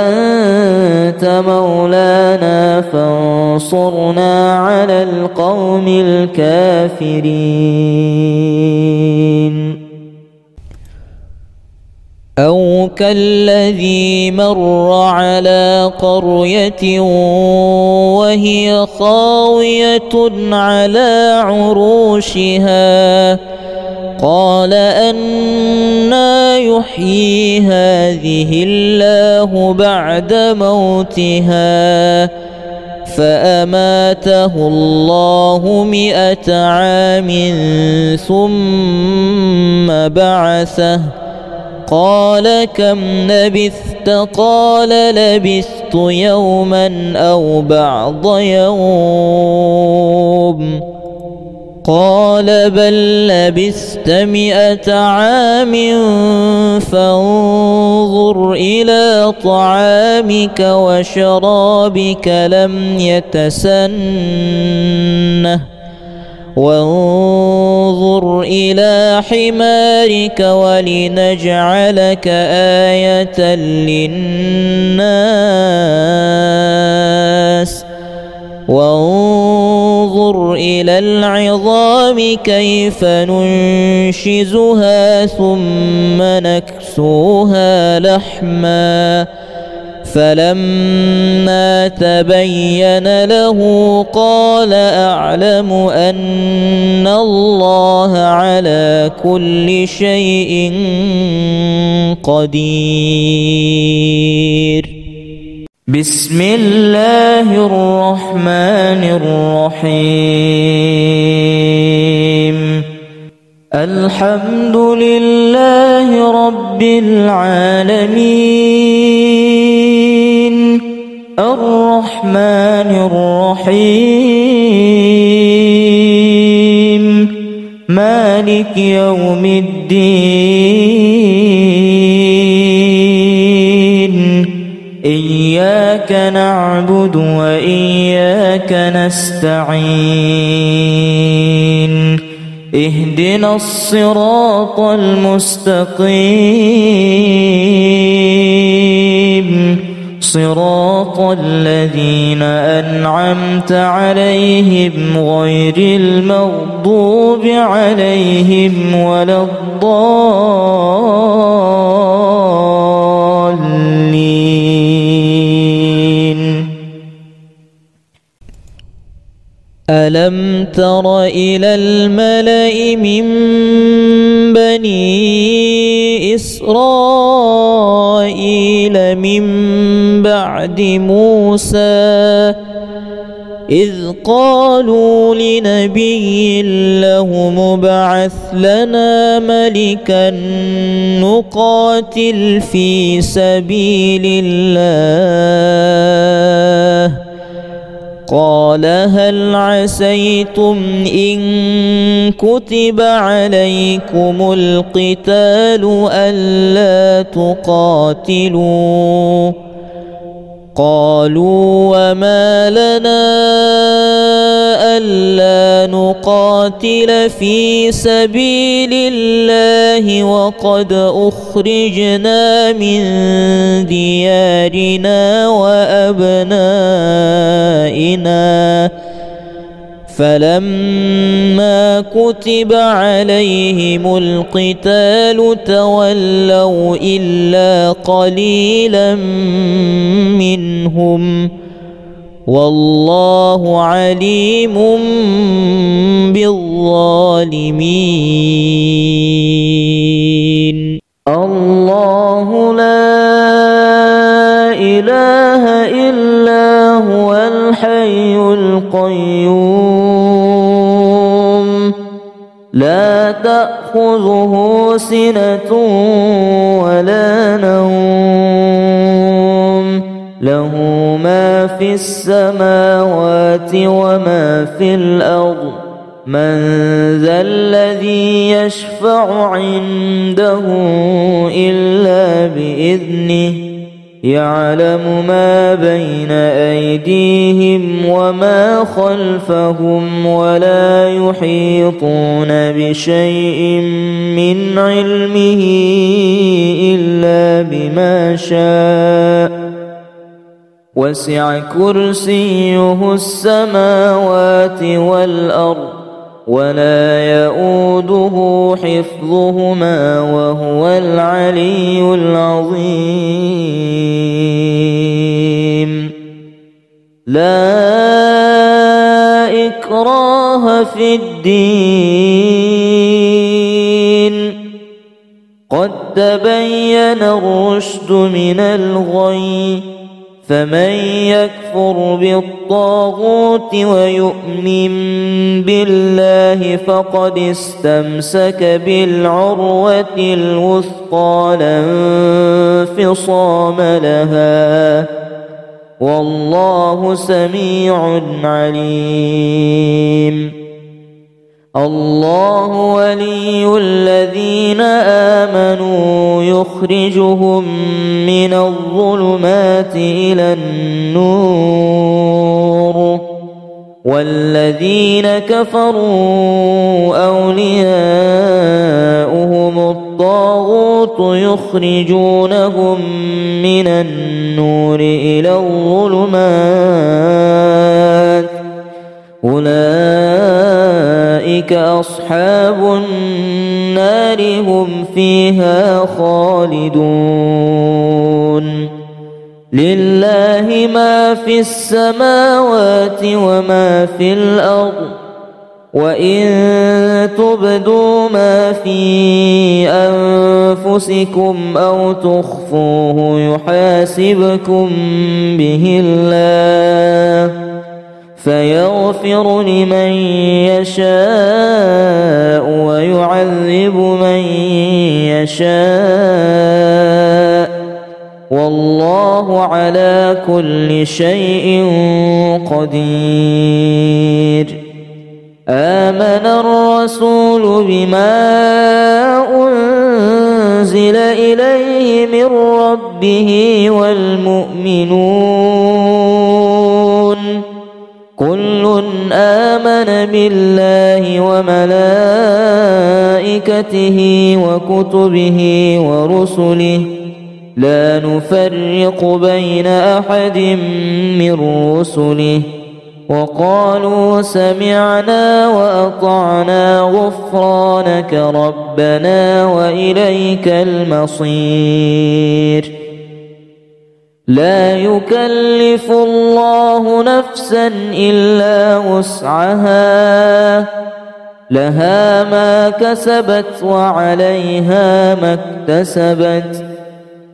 أنت مولانا فانصرنا على القوم الكافرين أو كالذي مر على قرية وهي خاوية على عروشها قال أنى يحيي هذه الله بعد موتها فأماته الله 100 عام ثم بعثه قال كم لبثت قال لبثت يوما أو بعض يوم قال بل لبثت 100 عام فانظر إلى طعامك وشرابك لم يتسنه وانظر إلى حمارك ولنجعلك آية للناس وانظر إلى العظام كيف ننشزها ثم نكسوها لحما فلما تبين له قال أعلم أن الله على كل شيء قدير بسم الله الرحمن الرحيم الحمد لله رب العالمين الرحمن الرحيم مالك يوم الدين إياك نعبد وإياك نستعين اهدنا الصراط المستقيم صراط الذين أنعمت عليهم غير المغضوب عليهم ولا الضالين. ألم تر إلى الملأ من بني إسرائيل من بعد موسى إذ قالوا لنبي له مبعث لنا ملكا نقاتل في سبيل الله قال هل عسيتم إن كتب عليكم القتال ألا تقاتلوا قالوا وما لنا ألا نقاتل في سبيل الله وقد أخرجنا من ديارنا وأبنائنا فلما كتب عليهم القتال تولوا إلا قليلا منهم والله عليم بالظالمين. الله لا إله إلا هو الحي القيوم لا تأخذه سنة ولا نوم له ما في السماوات وما في الأرض من ذا الذي يشفع عنده إلا بإذنه يعلم ما بين أيديهم وما خلفهم ولا يحيطون بشيء من علمه إلا بما شاء وسع كرسيه السماوات والأرض ولا يؤوده حفظهما وهو العلي العظيم. لا إكراه في الدين قد تبين الرشد من الغي فمن يكفر بالطاغوت ويؤمن بالله فقد استمسك بالعروة الوثقى لا انفصام لها والله سميع عليم. الله ولي الذين آمنوا يخرجهم من الظلمات إلى النور والذين كفروا أولياؤهم الطاغوت يخرجونهم من النور إلى الظلمات أولئك أصحاب النار هم فيها خالدون. لله ما في السماوات وما في الأرض وإن تبدوا ما في أنفسكم أو تخفوه يحاسبكم به الله فيغفر لمن يشاء ويعذب من يشاء والله على كل شيء قدير. آمن الرسول بما أنزل إليه من ربه والمؤمنون كل آمن بالله وملائكته وكتبه ورسله لا نفرق بين أحد من رسله وقالوا سمعنا وأطعنا غفرانك ربنا وإليك المصير. لا يكلف الله نفسا إلا وسعها لها ما كسبت وعليها ما اكتسبت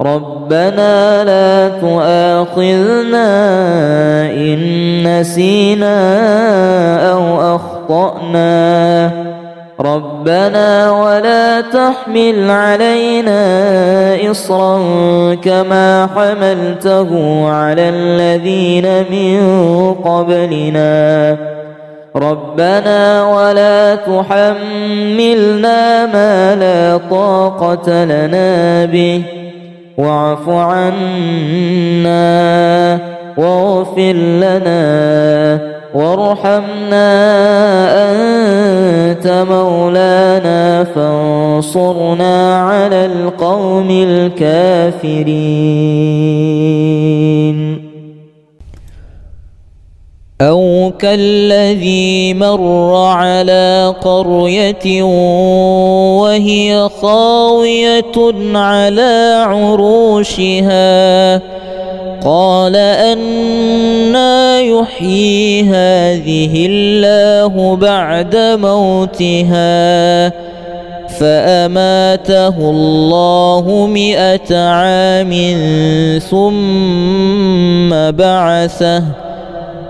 ربنا لا تؤاخذنا إن نسينا أو أخطأنا ربنا ولا تحمل علينا إصرا كما حملته على الذين من قبلنا ربنا ولا تحملنا ما لا طاقة لنا به واعف عنا واغفر لنا وارحمنا أنت مولانا فانصرنا على القوم الكافرين. أو كالذي مر على قرية وهي خاوية على عروشها قال أنى يحيي هذه الله بعد موتها فأماته الله 100 عام ثم بعثه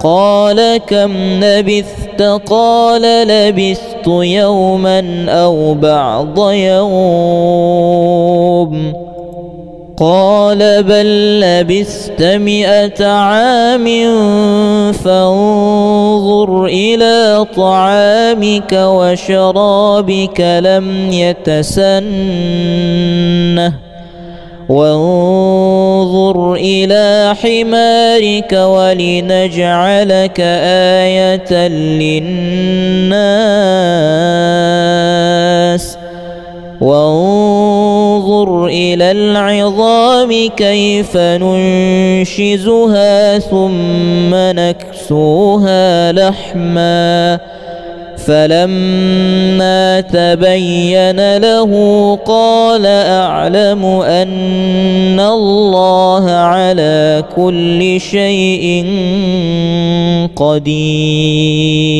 قال كم لبثت قال لبثت يوما أو بعض يوم قال بل لبثت 100 عام فانظر إلى طعامك وشرابك لم يتسنه وانظر إلى حمارك ولنجعلك آية للناس وانظر إلى العظام كيف ننشزها ثم نكسوها لحما فلما تبين له قال أعلم أن الله على كل شيء قدير.